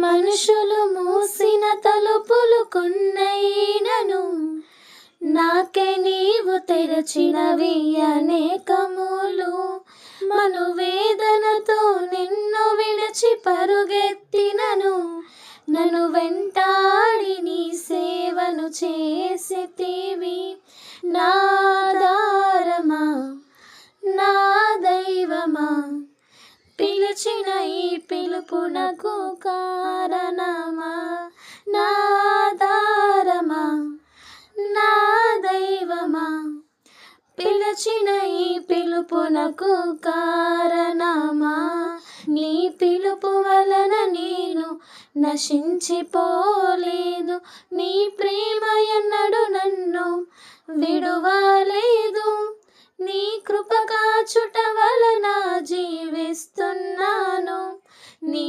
మనుషులు మూసిన తలుపులు కొన్నైనను నాకే నీవు తెరచినవి అనేకములు. మనువేదనతో నిన్ను విడిచి పరుగెత్తినను నన్ను వెంటాడి నీ సేవను చేసితివి. నా ఆధారమా, నా దైవమా, పిలిచిన ఈ పిలుపునకు కారణమా. నా ఆధారమా, నా దైవమా, పిలిచిన ఈ పిలుపునకు కారణమా. నీ పిలుపు వలన నేను నశించిపోలేదు, నీ ప్రేమ ఎన్నడు నన్ను విడువలేదు. నీ కృప కాచుట వలన జీవిస్తున్నాను, నీ